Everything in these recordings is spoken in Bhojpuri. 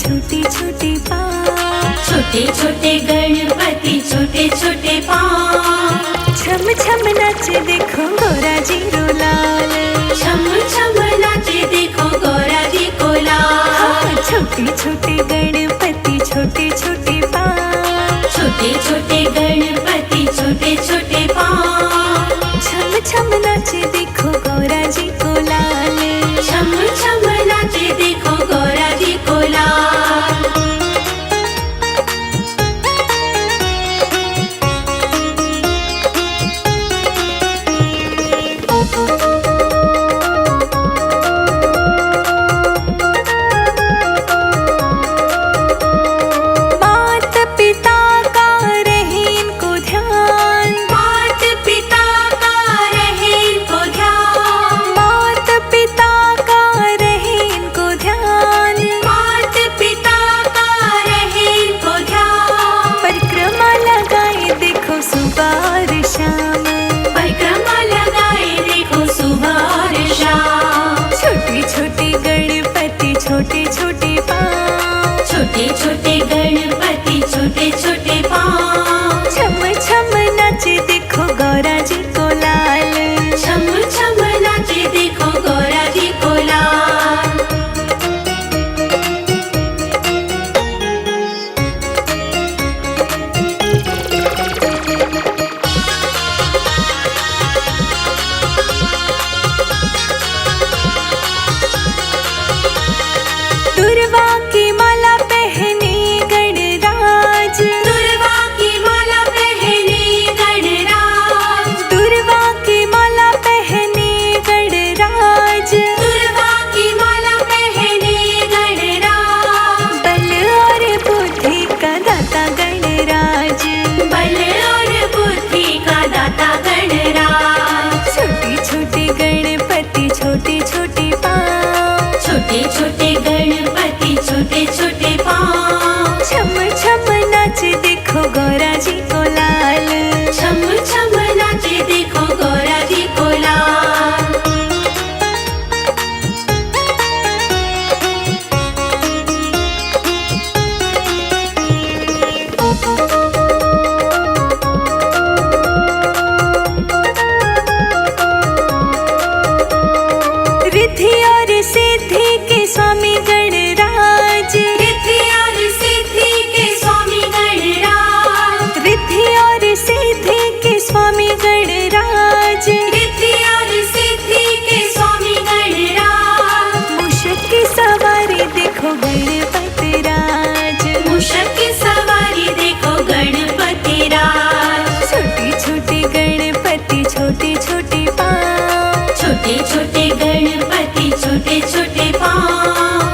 छोटे छोटे पाँव, छोटे छोटे गणपति छोटे छोटे पाँव। छम छम नाचे देखो गौरा जी रो लाल, छम छम नाचे देखो गौरा जी को लाल। छोटे छोटे गणपति छोटे छोटे पाँव, छोटे छोटे गणपति छोटे छोटे पाँव। छम छम नाचे देखो गौरा जी को लाल, छम छम नाचे देखो गौरा जी को लाल। मात पिता का रहे इनको ध्यान, मात पिता का रहे इनको ध्यान, मात पिता का रहे इनको ध्यान, मात पिता का रहे इनको ध्यान। परिक्रमा लगाए देखो सुबह और शाम, परिक्रमा लगाए देखो सुबह और शाम। छोटे छोटे गणपति छोटे छोटे पाँव, छोटे छोटे गणपति छोटे छोटे पाँव। छम छम नाचे देखो गौरा जी को लाल, छम छम नाचे देखो गौरा जी को लाल। दुर्वा की माला पहने गणराज, दुर्वा की माला पहने गणराज, दुर्वा की माला पहने गणराज, दुर्वा की माला पहने गणराज। बल और बुद्धि का दाता गणराज, बल और बुद्धि का दाता गणराज। छोटे छोटे गणपति छोटे छोटे पाँव, छोटे छोटे गणपति छोटे छोटे पाँव। छम छम नाचे देखो गौरा जी को लाल, छम छम नाचे देखो गौरा जी को लाल। रिद्धि और सिद्धि के स्वामी गणराज, रिद्धि और सिद्धि के स्वामी गणराज, रिद्धि और सिद्धि के स्वामी गणराज, रिद्धि और सिद्धि के स्वामी गणराज। मूषक की सवारी देखो गणपति राज, मूषक की सवारी देखो गणपति राज। छोटे छोटे गणपति छोटे छोटे पाँव, छोटे छोटे गणपति छोटे छोटे पाँव।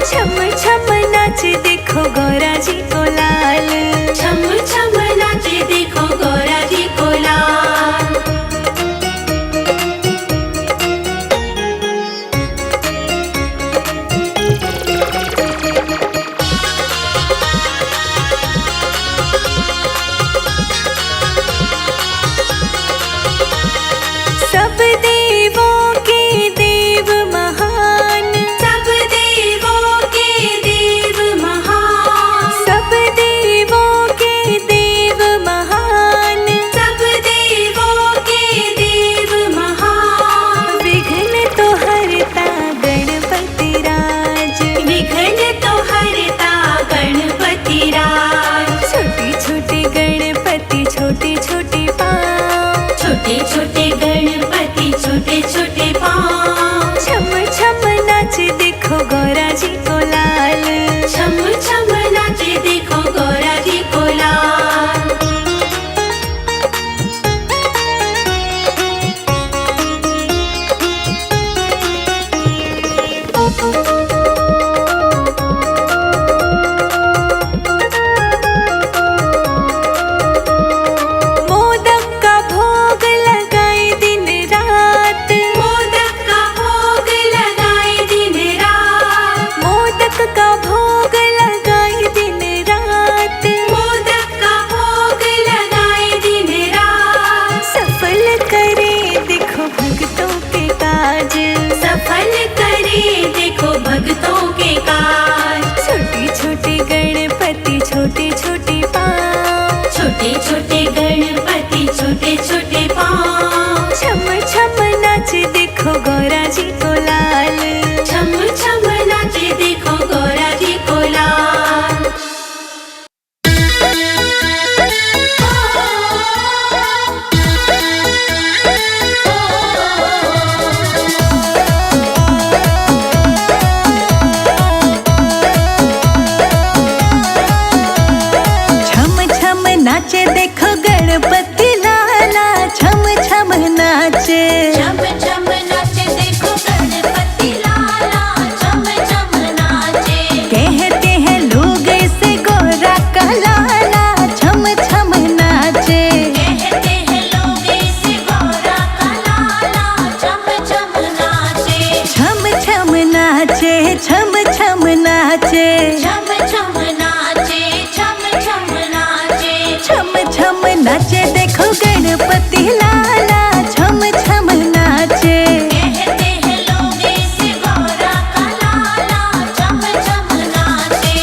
नाचे छम छम नाचे छम छम नाचे छम छम नाचे छम छम नाचे देखो गणपति लाला छम छम नाचे कहते हैं लोग इसे गौरा का लाला छम छम नाचे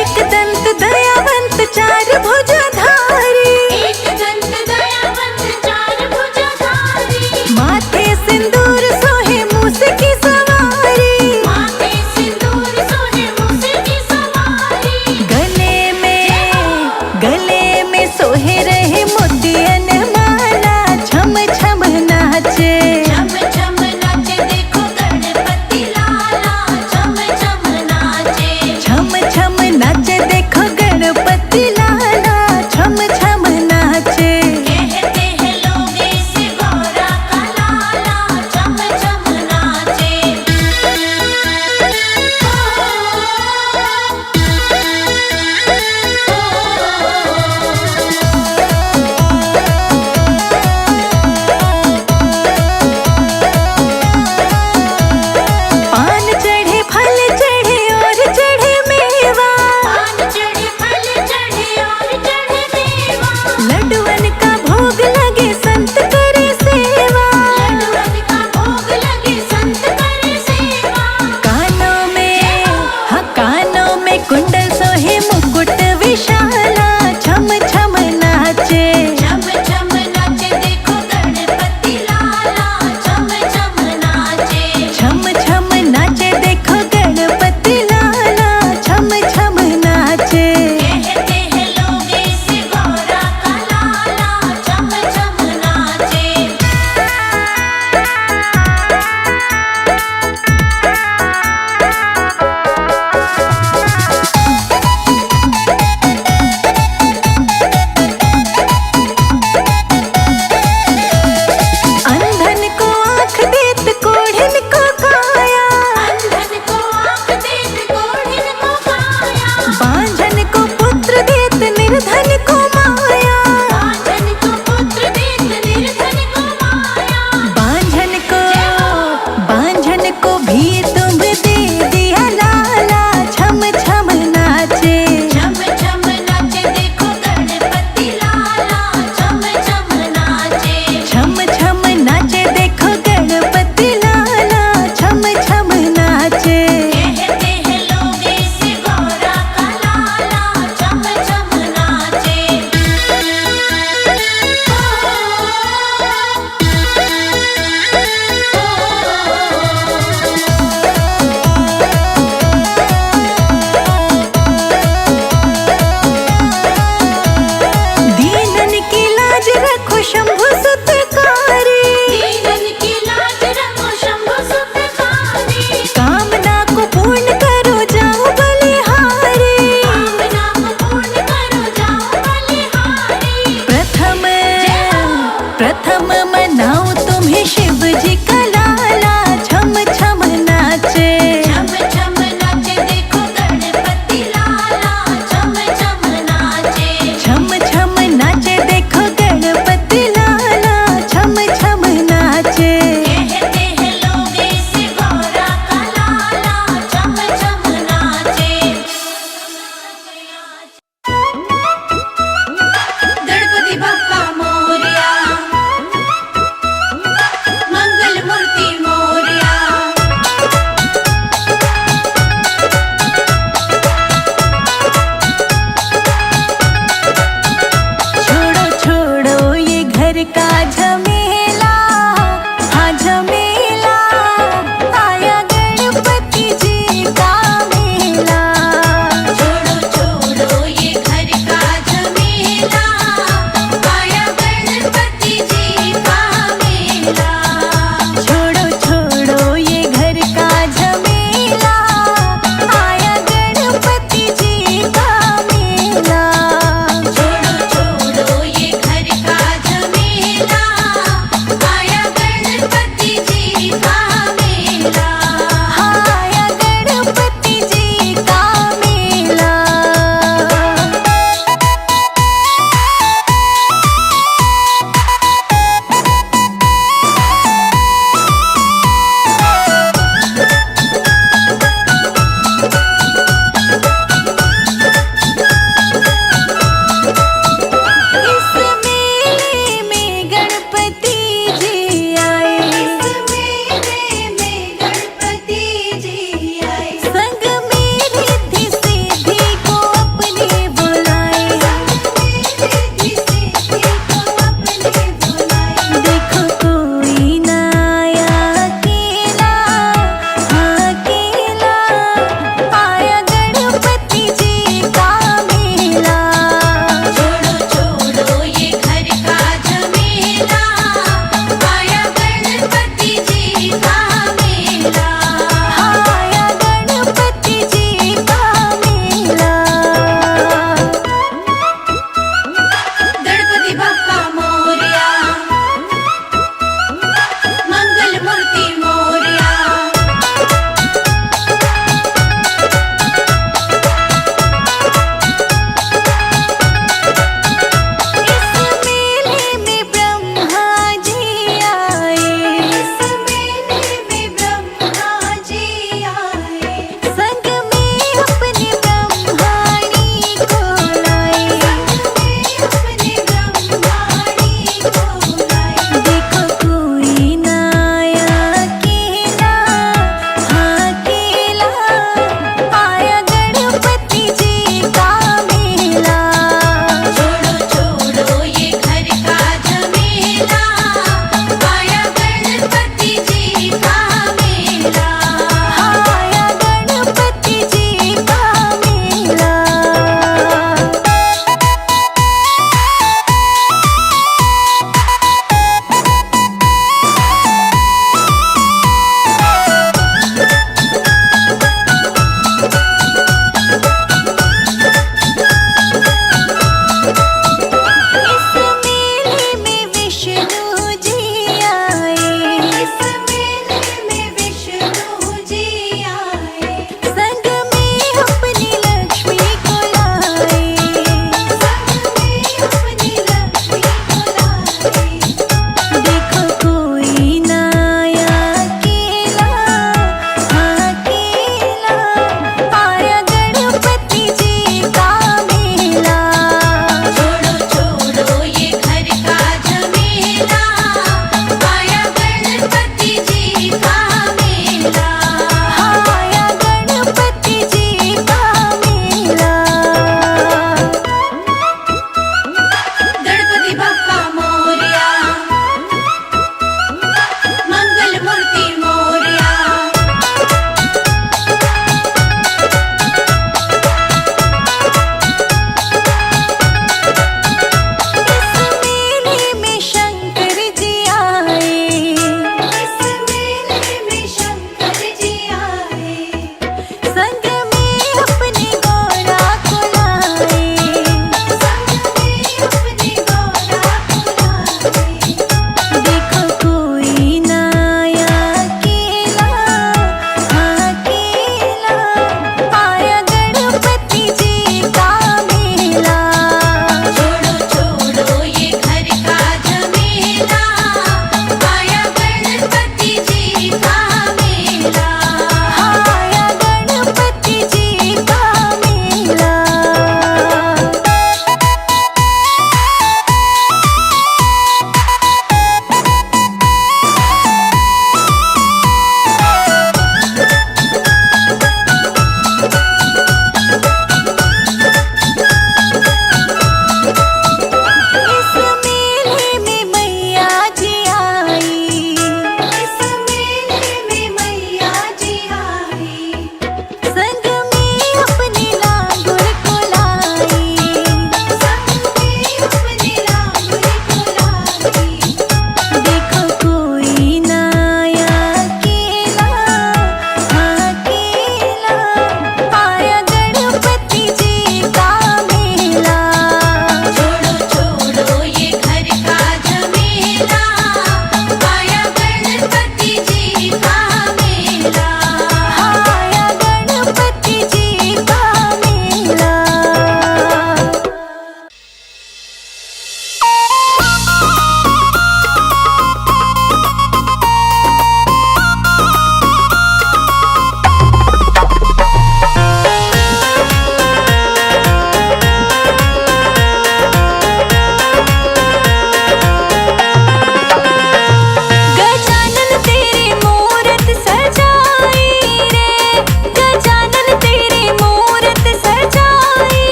एक दंत दयावंत चार भुजाधारी एक दंत दयावंत चार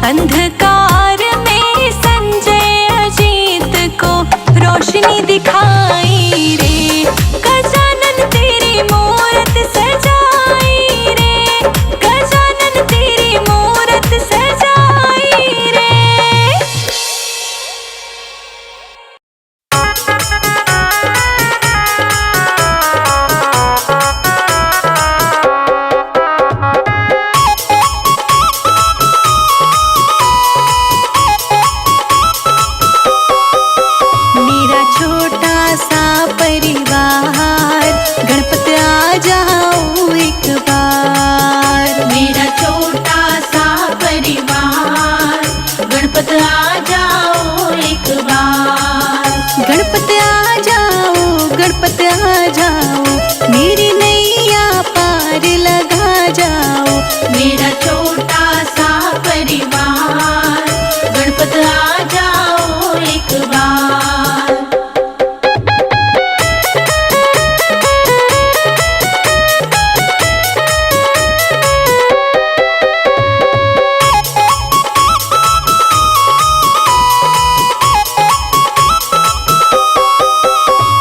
अंधकार में संजय अजीत को रोशनी दिखाई रे। गजानन तेरी मूरत सजाई रे, गजानन तेरी मूरत सजाई रे। मेरा छोटा सा परिवार गणपति आ जाओ एक बार। मेरा छोटा सा परिवार गणपति आ जाओ एक बार। गणपति आ जाओ, गणपति आ जाओ, मेरी नैया पार लगा जाओ। मेरा छोटा सा परिवार गणपति आ जाओ एक बार।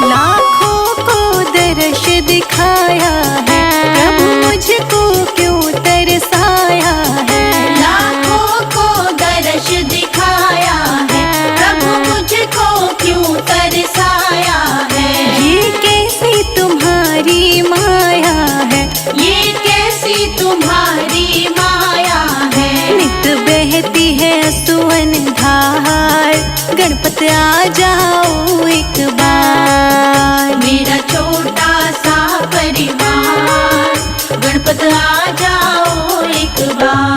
लाखों को दर्श दिखाया है, प्रभु मुझको क्यों तरसाया है। लाखों को दर्श दिखाया है, प्रभु मुझको क्यों तरसाया है। ये कैसी तुम्हारी माया है, ये कैसी तुम्हारी माया है। नित बहती है सुवन धार। गणपति आ जाओ एक बार। मेरा छोटा सा परिवार गणपति आ जाओ एक बार।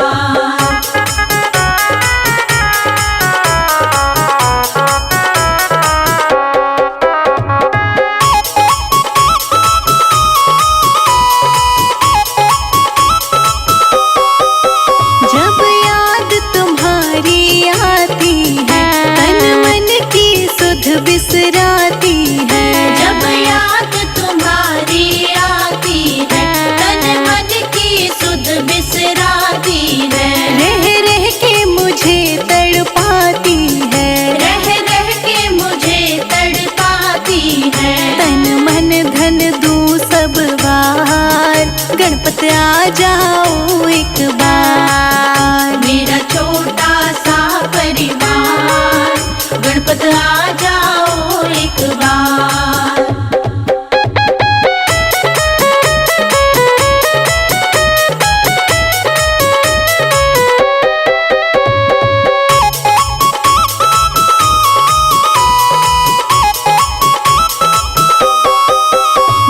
जब याद तुम्हारी आती है, तन मन की सुध बिसराती है। जब याद तुम्हारी आती है, तन मन की सुध बिसराती है। रह रह के मुझे तड़पाती है, रह रह के मुझे तड़पाती है। तन मन धन दूं सब बार। गणपति आ जाओ एक बार। मेरा छोटा सा परिवार गणपति आ जाओ एक बार।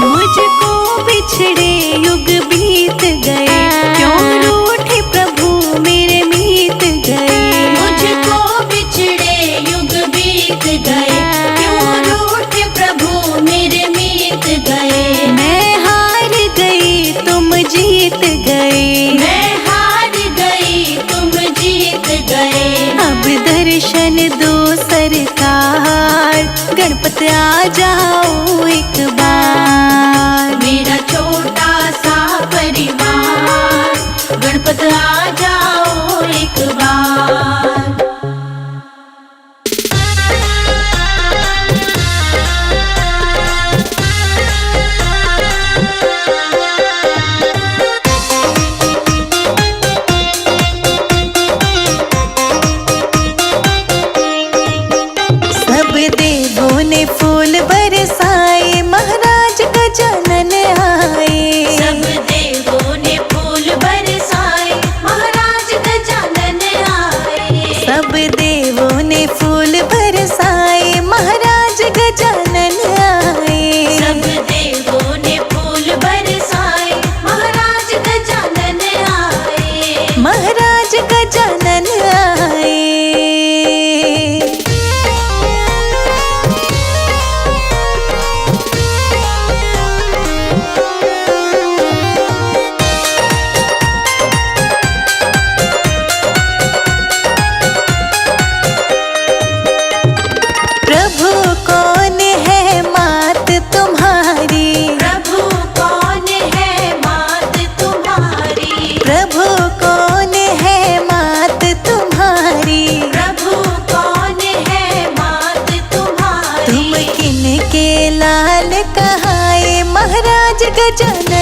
मुझको बिछड़े युग बीत गए, क्यों रूठे प्रभु मेरे मीत गए। मुझको बिछड़े युग बीत गए, क्यों रूठे प्रभु मेरे मीत गए। मैं हार गई तुम जीत गए, मैं हार गई तुम जीत गए। अब दर्शन दो सरकार। गणपति आ जाओ एक बार। मेरा छोटा सा परिवार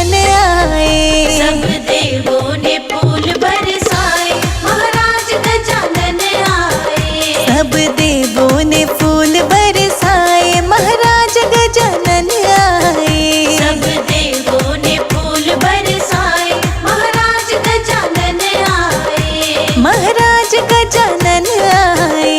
गजानन आए। सब देवों ने फूल बरसाए, महाराज गजानन आए। सब देवों ने फूल बरसाए, महाराज गजानन आए। सब देवों ने फूल बरसाए, महाराज गजानन आए। महाराज गजानन आए।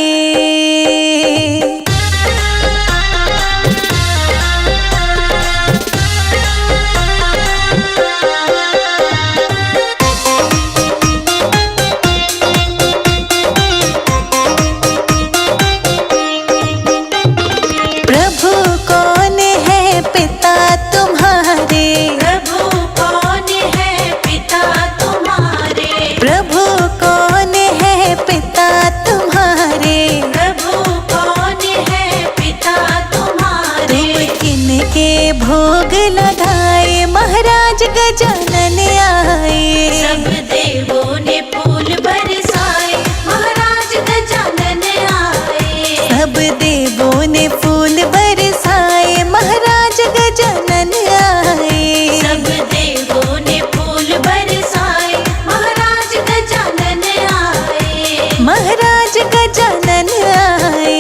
प्रभु कौन है पिता तुम्हारे? प्रभु कौन है पिता तुम्हारे? प्रभु कौन है पिता तुम्हारे? प्रभु कौन है पिता तुम्हारे? तुम किनके भोग लगाए, महाराज गजानन आए। सब देवों ने फूल बरसाए, महाराज गजानन आए। सब देवों ने फूल बरसाए, महाराज गजानन आए। सब देवों ने फूल बरसाए, महाराज गजानन आए। महाराज गजानन आए।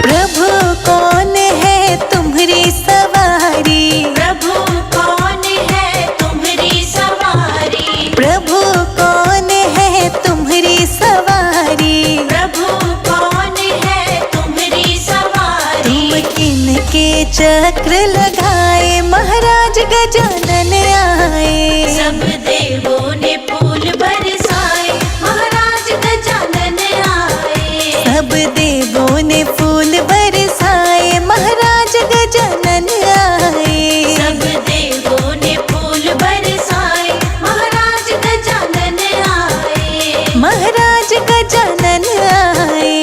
प्रभु कौन है तुम्हारी सवारी? प्रभु कौन है तुम्हारी सवारी? प्रभु कौन है तुम्हारी सवारी? प्रभु कौन है तुम्हारी सवारी? तुम किनके चक्र लगाए, महाराज गजानन आए। सब देवों ने फूल बरसाए, महाराज गजानन आए। सब देवों ने फूल बरसाए, महाराज गजानन आए। सब देवों ने फूल बरसाए, महाराज गजानन आए। महाराज गजानन आए।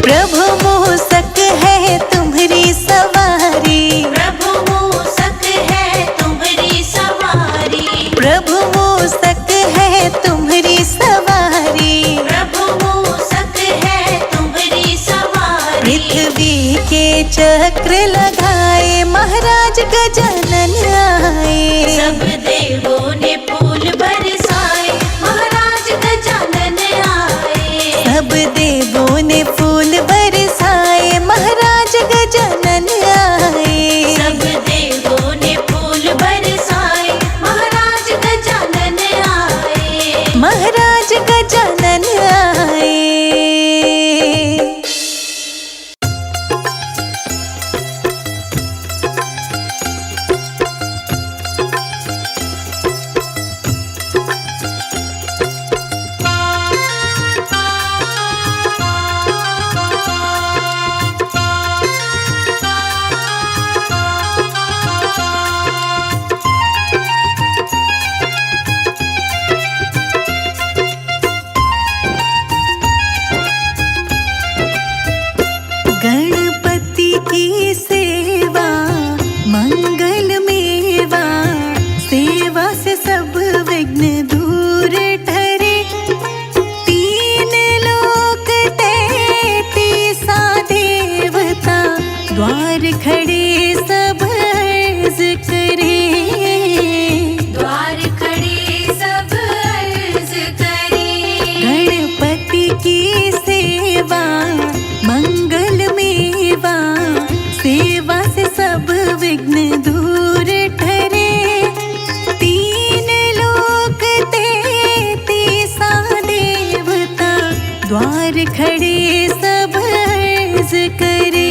प्रभु मूसक है तुम्हारी सवारी। प्रभु मूसक है तुम्हारी सवारी। प्रभु मूसक है तुम्हारी सवारी। प्रभु मूसक है तुम्हारी सवारी। पृथ्वी के चक्र लगाए, महाराज गजानन आए। सब देवों ने फूल बरसाए, महाराज गजानन आए। सब देवों ने फूल बरसाए, महाराज गजानन आए। सब देवों ने फूल बरसाए, महाराज गजानन आए। महाराज गजानन आए। गणपति की सेवा मंगल मेवा, सेवा से सब विघ्न दूर ठरे। तीन लोक तैतीसा देवता, द्वार खड़े सब अर्ज करे। द्वार खड़े सब अर्ज करे। गणपति की सेवा मंगल मेवा, सेवा से सब विघ्न दूर ठरे। तीन लोक तैतीसा देवता, द्वार खड़े सब अर्ज करे।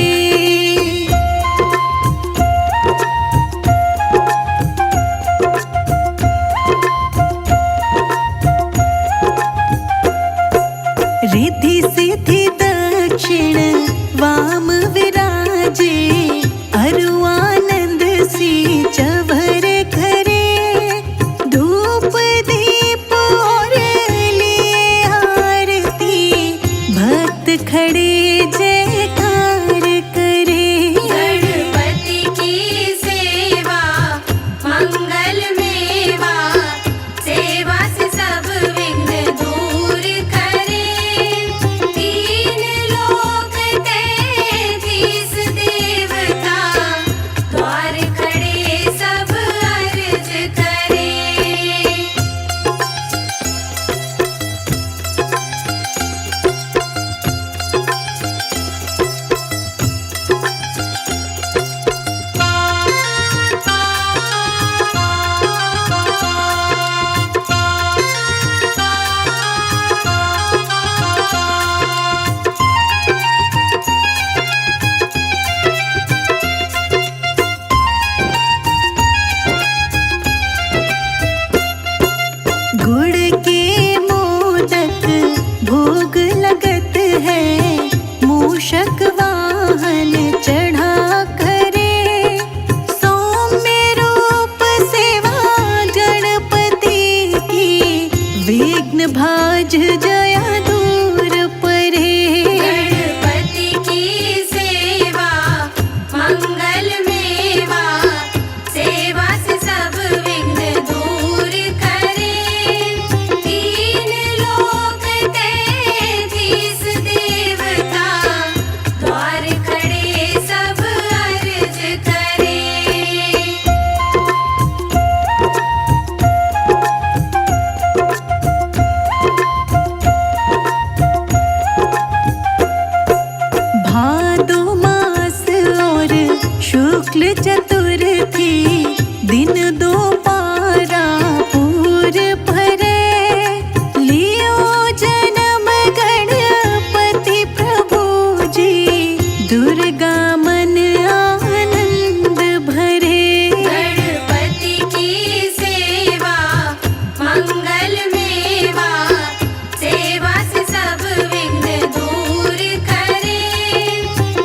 शुक्ल चतुर्थी दिन दोपहरा पूर भरे, लियो जन्म गणपति प्रभु जी, दुर्गा मन आनंद भरे। गणपति की सेवा मंगल मेवा, सेवा से सब विघ्न दूर करे।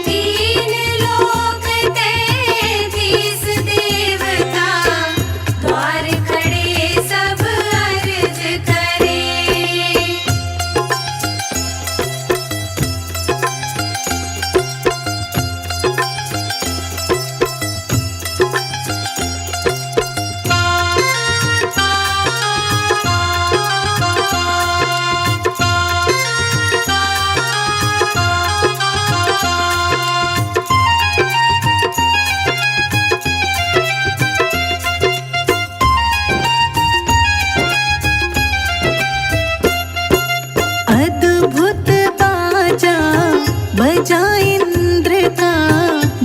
तीन लोक तैतीस देवता, द्वार खड़े सब अर्ज करे। अद्भुत बाजा बजा इंद्र का,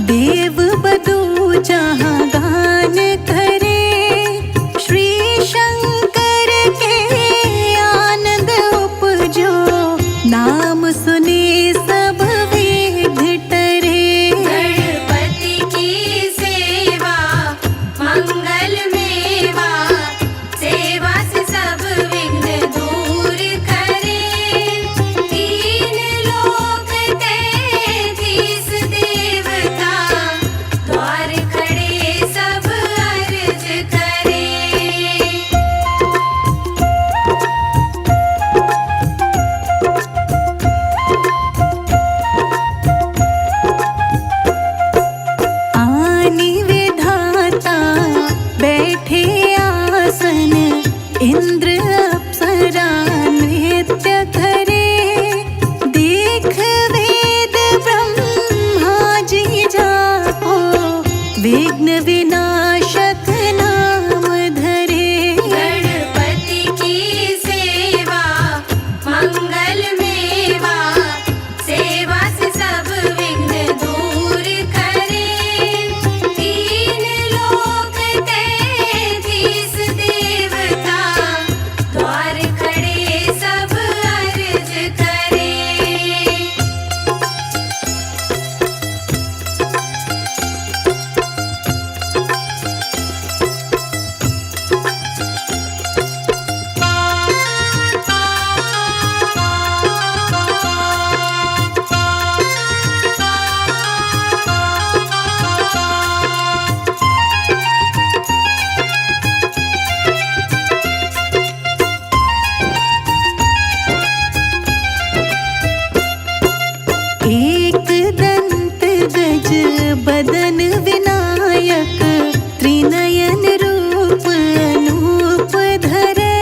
देव बधू जहाँ गान करे। श्री शंकर के आनंद उपजो, नाम सुने सब विघ्न टरे। गणपति की सेवा मंगल मेवा, सेवा से सब विघ्न दूर करे। तीन लोक तैतीस देवता, द्वार खड़े सब अर्ज करे। आनि विधाता बैठे आसन, इंद्र अप्सरा नृत्य करे। देख वेद ब्रह्मा जी जाको, विघ्न विनाशक नाम धरे। गणपति की सेवा मंगल मेवा, सेवा से सब विघ्न दूर करे। तीन लोक तैतीस देवता, द्वार खड़े सब अर्ज करे। एक दंत गज बदन विनायक, त्रिनयन रूप अनूप धरे।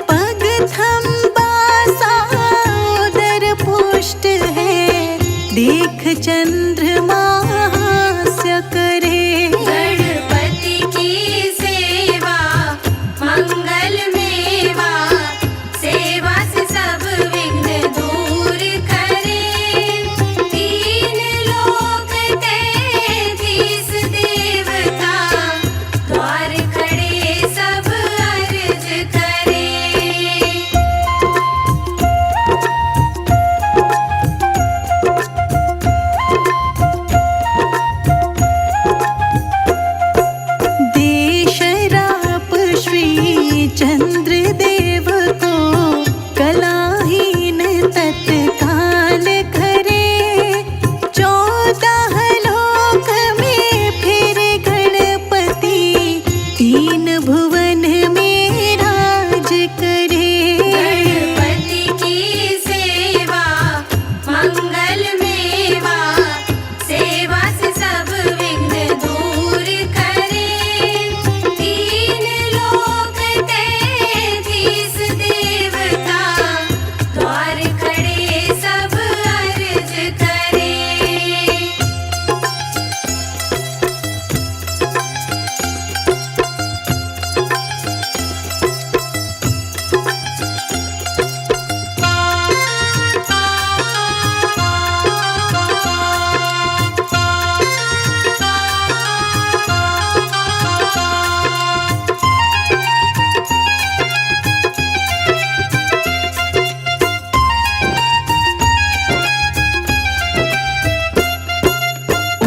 पग थंबा सादर पुष्ट है, देख चंद्रमा हास्य करे। गणपति की सेवा मंगल मेवा, सेवा से सब विघ्न दूर करे। तीन लोक तैतीस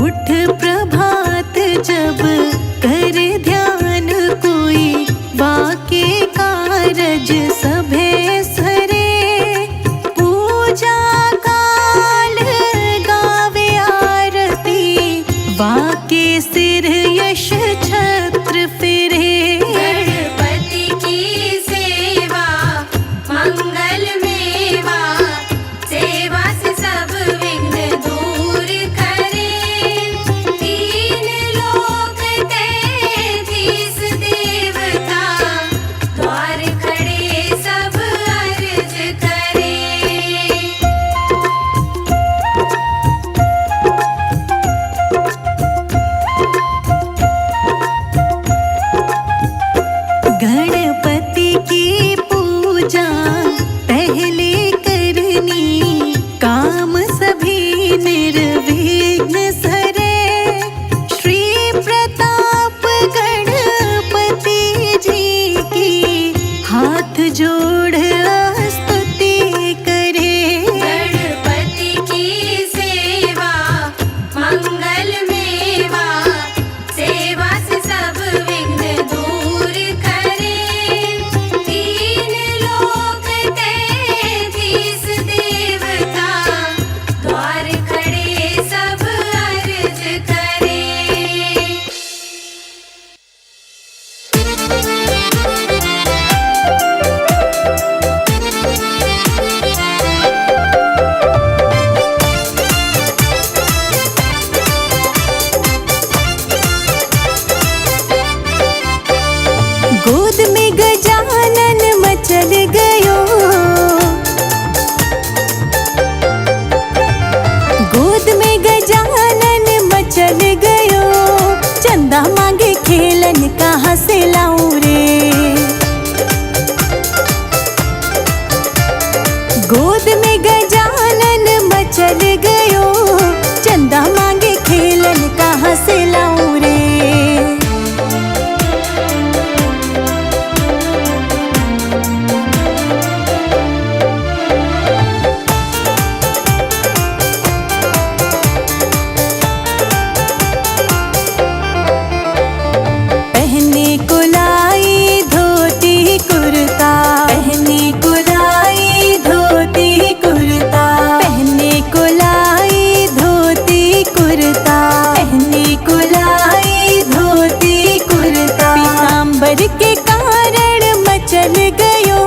उठ प्रभात जब कर ध्यान कोई, वाके कारज सभे सरे। पूजा काल गावे आरती, वाके सिर यश छत्र फिरे। गणपति की सेवा मंगल मेवा, सेवा से सब विघ्न दूर करे। तीन लोक तैतीस देवता, द्वार खड़े सब अर्ज करे। गणपति की पूजा पहले करनी, काम सभी निर्विघ्न सरे। श्री प्रताप गणपति जी की, हाथ जोड़ स्तुति करे। गणपति की सेवा मंगल मेवा, सेवा से सब विघ्न दूर करे। तीन लोक तैतीस देवता, द्वार खड़े सब अर्ज करे। गोद में गजानन मचल गयो, गोद में गजानन मचल गयो। चंदा मांगे खेलन कहाँ से लाऊं रे। गोद में गजानन मचल गयो, चंदा मांगे खेलन कहाँ से लाऊं रे। पहने को लाई धोती कुर्ता, पहने को लाई धोती कुर्ता, पहने को लाई धोती कुर्ता, पहने को लाई धोती कुर्ता। पीताम्बर के कारण मचल गयो,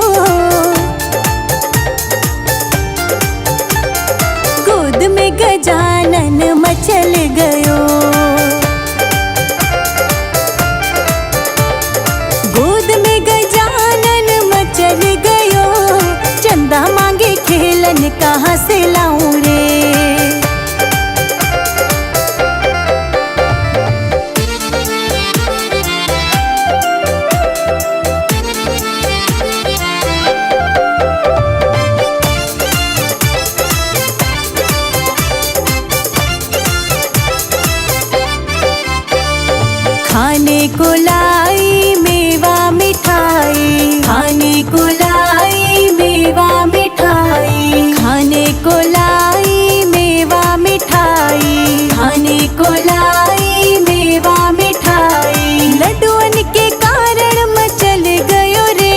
गोद में गजानन मचल गयो। गोद में गजानन मचल गयो, चंदा मांगे खेलन कहाँ से लाऊं रे। खाने को लाई मेवा मिठाई, खाने को लाई मेवा मिठाई, खाने को लाई मेवा मिठाई, खाने को लाई मेवा मिठाई। लड्डुअन के कारण मचल गयो रे,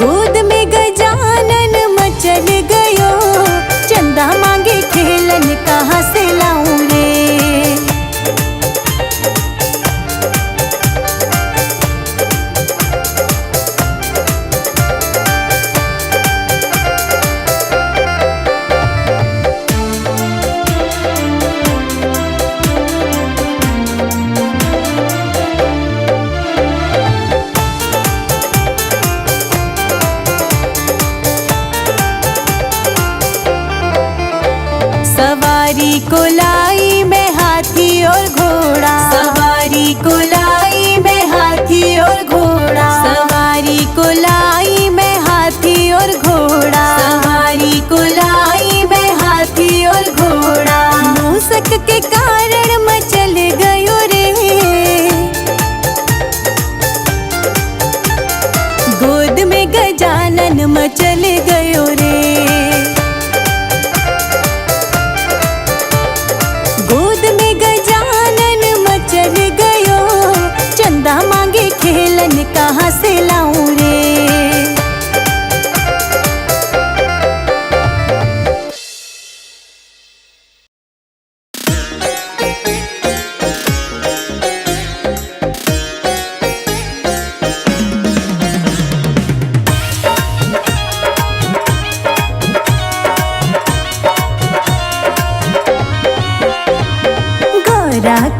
गोद में गजानन मचल गयो। चंदा मांगे खेलन कहाँ से लाऊं रे। सवारी को लाई मैं हाथी और घोड़ा, सवारी को लाई मैं हाथी और घोड़ा, सवारी को लाई मैं हाथी और घोड़ा, सवारी को लाई मैं हाथी और घोड़ा। मूसक के कारण मचल गयो रे, गोद में गजानन मचल गयो रे।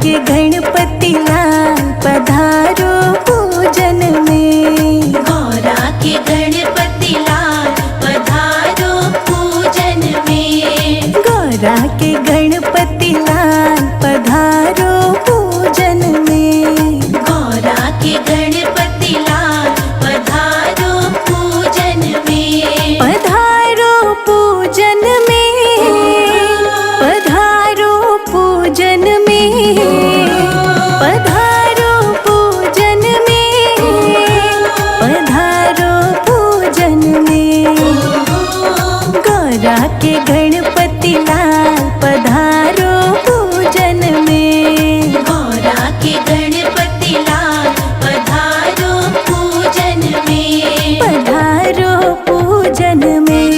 के गणपति लाल पधारो पूजन में। गौरा के गणपति लाल पधारो पूजन में। गौरा के गणपति लाल पधारो पूजन में। गौरा के गणपति लाल पधारो पूजन में। पधारो पूजन में। पधारो पूजन में। पधारो पूजन में। पधारो पूजन में। गौरा के गणपति लाल पधारो पूजन में। गौरा के गणपति लाल पधारो पूजन में। पधारो पूजन में।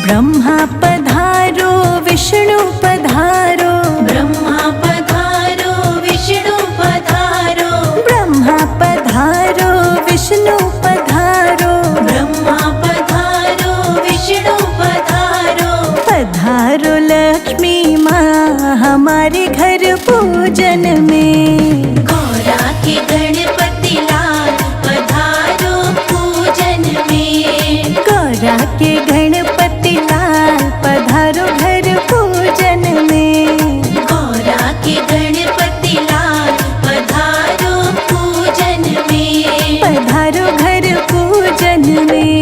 ब्रह्मा पधारो विष्णु पधारो। ब्रह्मा पधारो विष्णु पधारो। ब्रह्मा पधारो विष्णु पधारो। ब्रह्मा पधारो विष्णु पधारो। पधारो लक्ष्मी माँ हमारे घर पूजन में। गौरा के गणपति लाल पधारो पूजन में। गौरा के गणपति लाल पधारो घर पूजन में। गौरा के गणपति लाल पधारो पूजन में। पधारो घर पूजन में।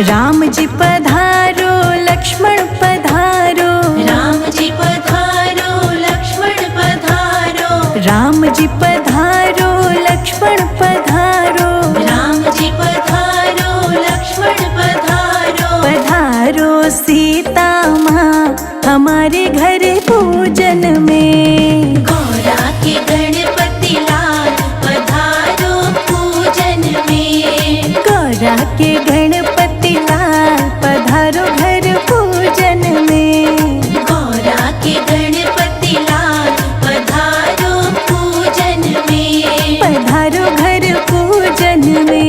राम जी पधारो लक्ष्मण पधारो। राम जी पधारो लक्ष्मण पधारो। राम जी पधारो लक्ष्मण पधारो। राम जी पधारो लक्ष्मण पधारो। पधारो सीता माँ हमारे घर पूजन में। गौरा के गणपति लाल पधारो पूजन में। गौरा के गणपति लाल पधारो घर पूजन में। गौरा के गणपति लाल पधारो पूजन में। पधारो घर पूजन में।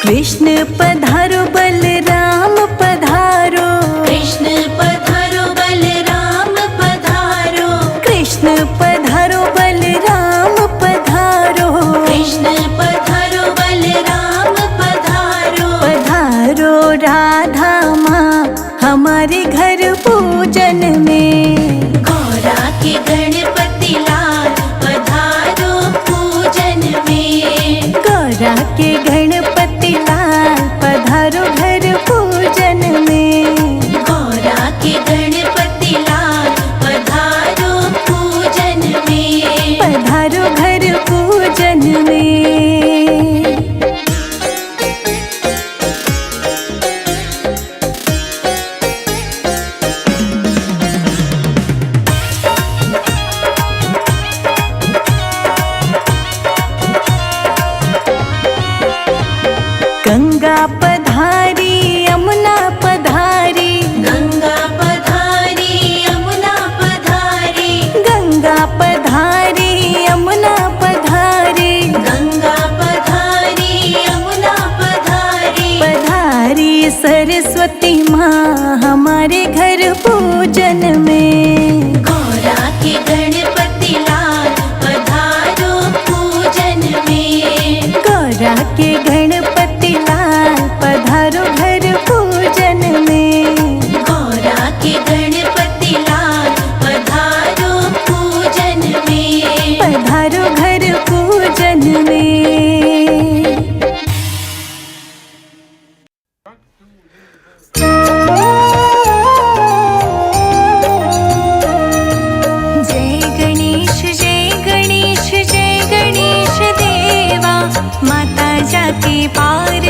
कृष्ण पधारो बलराम पधारो। कृष्ण पधारो बलराम पधारो। कृष्ण पधारो बलराम पधारो। कृष्ण पधारो बलराम पधारो। पधारो राधा माँ हमारे घर पूजन में। गौरा के गणपति लाल पधारो पूजन में। गौरा के गणपति लाल पधारो घर पूजन में। गौरा के गणपति लाल पधारो पूजन में। पधारो घर पूजन में। गंगा पधारी यमुना पधारी। गंगा पधारी यमुना पधारी। गंगा पधारी यमुना पधारी। गंगा पधारी यमुना पधारी। पधारी सरस्वती माँ हमारे घर पूजन में। गौरा के गणपति लाल पधारो पूजन में। गौरा के गणपति लाल पधारो घर पूजन में। गौरा के गणपति लाल पधारो पूजन में। पधारो घर पूजन में।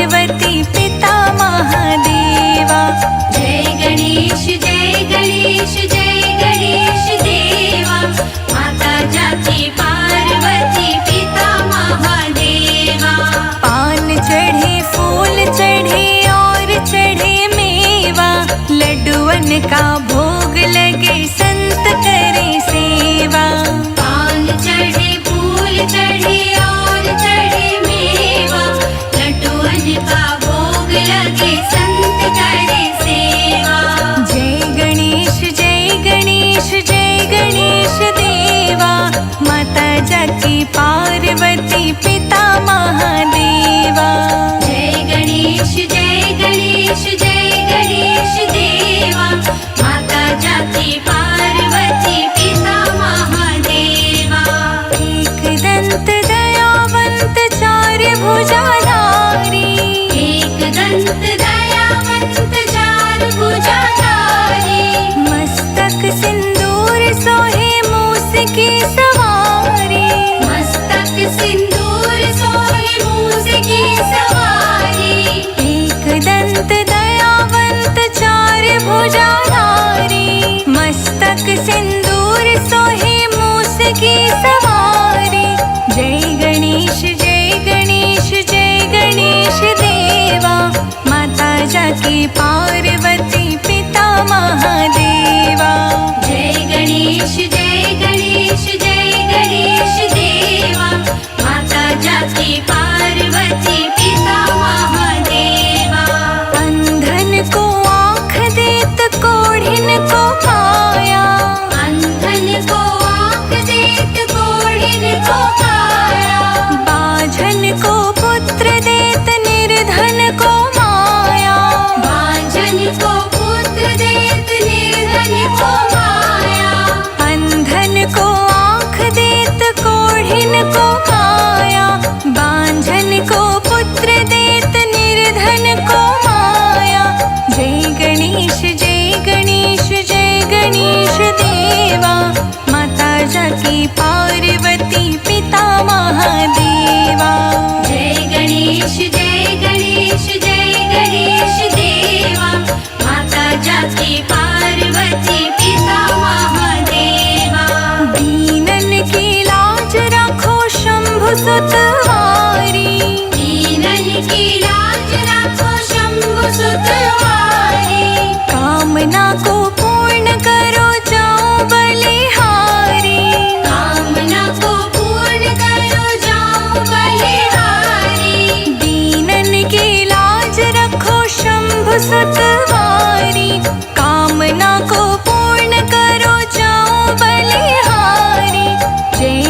पार्वती पिता महादेवा। जय गणेश देवा, माता जाकी पार्वती पिता महादेवा। पान चढ़े फूल चढ़े और चढ़े मेवा, लड्डुअन का भोग लगे संत करे सेवा। पान चढ़े फूल चढ़े और चढ़े मेवा, लड्डुअन का भोग लगे संत करे सेवा। जय गणेश देवा, माता जाकी पार्वती पिता महादेवा। जय गणेश देवा, माता जाकी पार्वती पिता महादेवा। एक दंत दयावंत चार भुजाधारी, एक दंत दयावंत चार भुजाधारी, मस्तक सिंदूर सोहे मूस की सवारी। मस्तक सिंदूर सोहे मूस की सवारी। एक दंत दयावंत चार भुजाधारी, मस्तक सिंदूर सोहे मूस की सवारी। जय गणेश देवा, माता जाकी पार्वती पिता महादेवा। जय गणेश देवा, माता जाकी पार्वती पिता महादेवा। अंधन को आँख देत कोढ़िन को काया, अंधन को आँख देत कोढ़िन को काया। बाझन को पुत्र देत निर्धन को माया। बाझन को पुत्र देत निर्धन को माया। अंधन को आँख देत कोढ़िन को काया, बांझन को पुत्र देत निर्धन को माया। जय गणेश देवा, माता जाकी पार्वती पिता महादेवा। जय गणेश देवा, माता जाकी पार्वती पिता महादेवा। दीनन की लाज रखो शंभु सुतवारी, दीनन की लाज रखो शंभु सुतवारी। कामना को पूर्ण करो जाओ बलिहारी। कामना को पूर्ण करो जाओ बलिहारी। दीनन की लाज रखो शंभु सुतवारी, कामना को पूर्ण करो जाओ बलिहारी। जय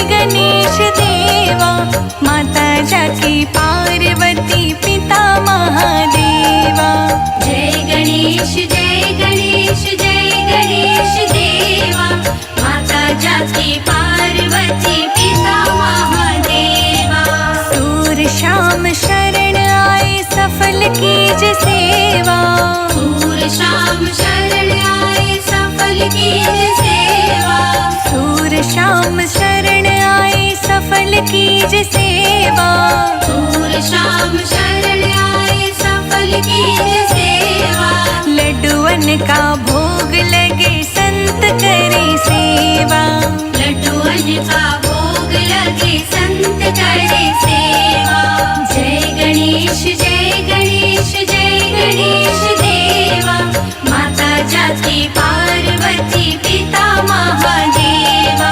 गणेश देवा, माता जाकी पार्वती पिता महादेवा। जय गणेश देवा, माता जाकी पार्वती पिता महादेवा। सूर श्याम शरण आए सफल कीज सेवा। सूर श्याम शरण आए सफल कीज सेवा। सूर श्याम शरण आए सफल कीज सेवा। सूर श्याम शरण आए सफल कीज सेवा। लड्डुअन का भोग लगे संत करे सेवा। लड्डुअन का भोग लगे संत करे सेवा। जय गणेश देवा, माता जाकी पार्वती पिता महादेवा।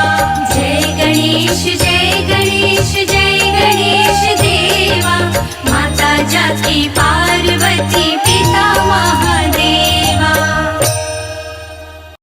जय गणेश देवा, माता जाकी पार्वती पिता महादेवा।